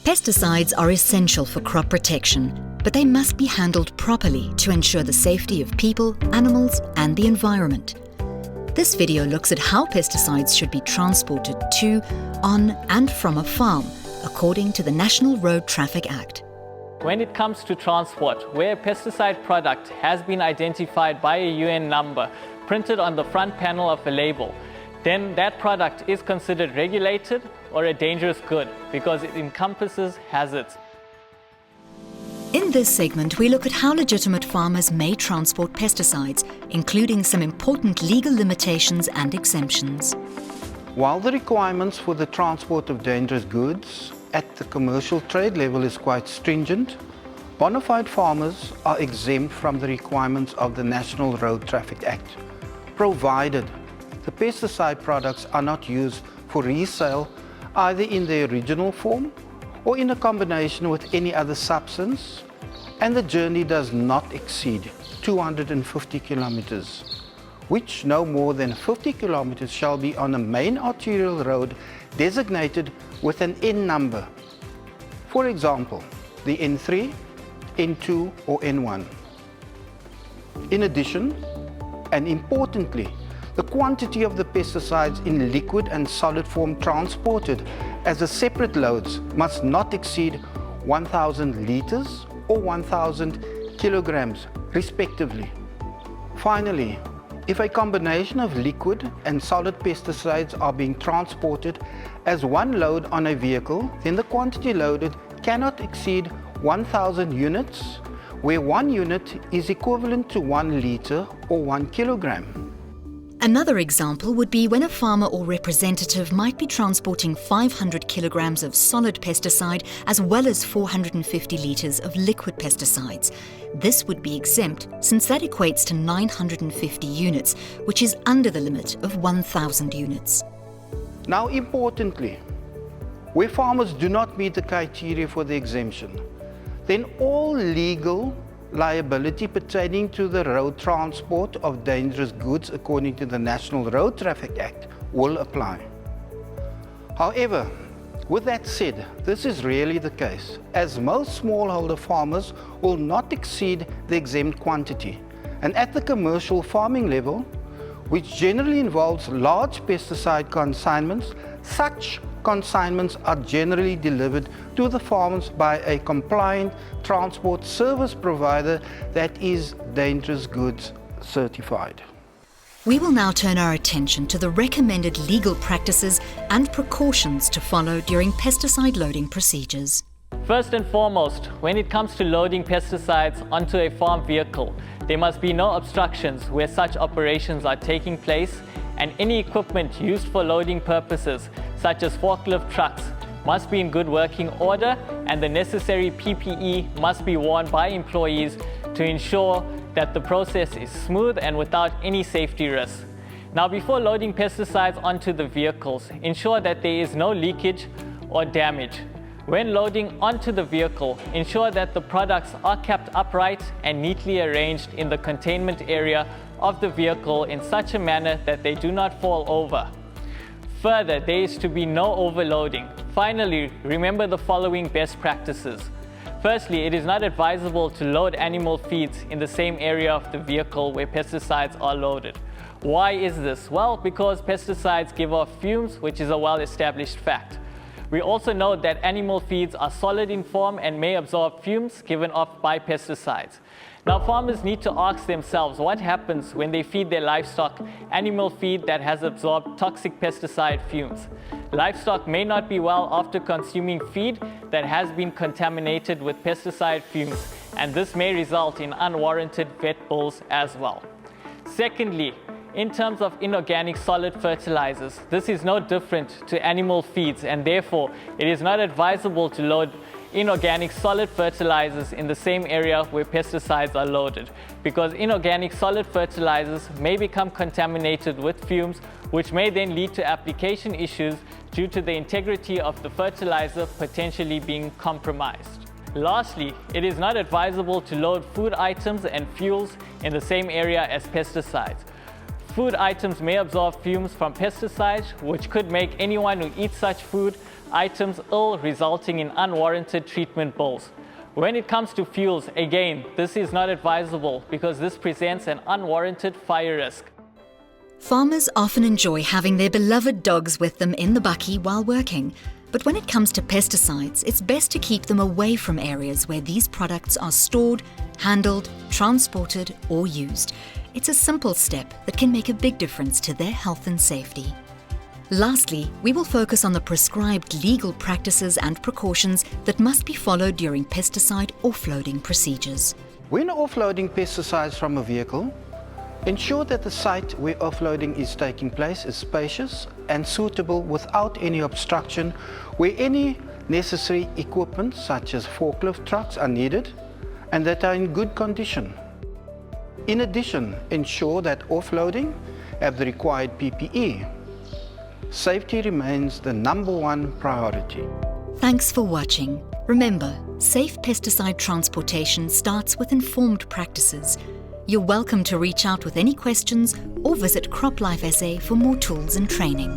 Pesticides are essential for crop protection, but they must be handled properly to ensure the safety of people, animals, and the environment. This video looks at how pesticides should be transported to, on, and from a farm, according to the National Road Traffic Act. When it comes to transport, where a pesticide product has been identified by a UN number printed on the front panel of a label, then that product is considered regulated or a dangerous good because it encompasses hazards. In this segment, we look at how legitimate farmers may transport pesticides, including some important legal limitations and exemptions. While the requirements for the transport of dangerous goods at the commercial trade level is quite stringent, bona fide farmers are exempt from the requirements of the National Road Traffic Act, provided the pesticide products are not used for resale either in their original form or in a combination with any other substance, and the journey does not exceed 250 kilometers, which no more than 50 kilometers shall be on a main arterial road designated with an N number. For example, the N3, N2 or N1. In addition, and importantly, the quantity of the pesticides in liquid and solid form transported as a separate loads must not exceed 1,000 liters or 1,000 kilograms, respectively. Finally, if a combination of liquid and solid pesticides are being transported as one load on a vehicle, then the quantity loaded cannot exceed 1,000 units, where 1 unit is equivalent to 1 liter or 1 kilogram. Another example would be when a farmer or representative might be transporting 500 kilograms of solid pesticide as well as 450 litres of liquid pesticides. This would be exempt since that equates to 950 units, which is under the limit of 1,000 units. Now, importantly, where farmers do not meet the criteria for the exemption, then all legal liability pertaining to the road transport of dangerous goods according to the National Road Traffic Act will apply. However, with that said, this is rarely the case, as most smallholder farmers will not exceed the exempt quantity. And at the commercial farming level, which generally involves large pesticide consignments, such consignments are generally delivered to the farms by a compliant transport service provider that is dangerous goods certified. We will now turn our attention to the recommended legal practices and precautions to follow during pesticide loading procedures. First and foremost, when it comes to loading pesticides onto a farm vehicle, there must be no obstructions where such operations are taking place, and any equipment used for loading purposes, such as forklift trucks, must be in good working order, and the necessary PPE must be worn by employees to ensure that the process is smooth and without any safety risks. Now, before loading pesticides onto the vehicles, ensure that there is no leakage or damage. When loading onto the vehicle, ensure that the products are kept upright and neatly arranged in the containment area of the vehicle in such a manner that they do not fall over. Further, there is to be no overloading. Finally, remember the following best practices. Firstly, it is not advisable to load animal feeds in the same area of the vehicle where pesticides are loaded. Why is this? Well, because pesticides give off fumes, which is a well-established fact. We also know that animal feeds are solid in form and may absorb fumes given off by pesticides. Now, farmers need to ask themselves what happens when they feed their livestock animal feed that has absorbed toxic pesticide fumes. Livestock may not be well after consuming feed that has been contaminated with pesticide fumes, and this may result in unwarranted vet bills as well. Secondly, in terms of inorganic solid fertilizers, this is no different to animal feeds, and therefore it is not advisable to load inorganic solid fertilizers in the same area where pesticides are loaded, because inorganic solid fertilizers may become contaminated with fumes, which may then lead to application issues due to the integrity of the fertilizer potentially being compromised. Lastly, it is not advisable to load food items and fuels in the same area as pesticides. Food items may absorb fumes from pesticides, which could make anyone who eats such food items ill, resulting in unwarranted treatment bills. When it comes to fuels, again, this is not advisable because this presents an unwarranted fire risk. Farmers often enjoy having their beloved dogs with them in the bakkie while working. But when it comes to pesticides, it's best to keep them away from areas where these products are stored, handled, transported, or used. It's a simple step that can make a big difference to their health and safety. Lastly, we will focus on the prescribed legal practices and precautions that must be followed during pesticide offloading procedures. When offloading pesticides from a vehicle, ensure that the site where offloading is taking place is spacious and suitable without any obstruction, where any necessary equipment such as forklift trucks are needed and that are in good condition. In addition, ensure that offloading have the required PPE. Safety remains the #1 priority. Thanks for watching. Remember, safe pesticide transportation starts with informed practices. You're welcome to reach out with any questions or visit CropLife SA for more tools and training.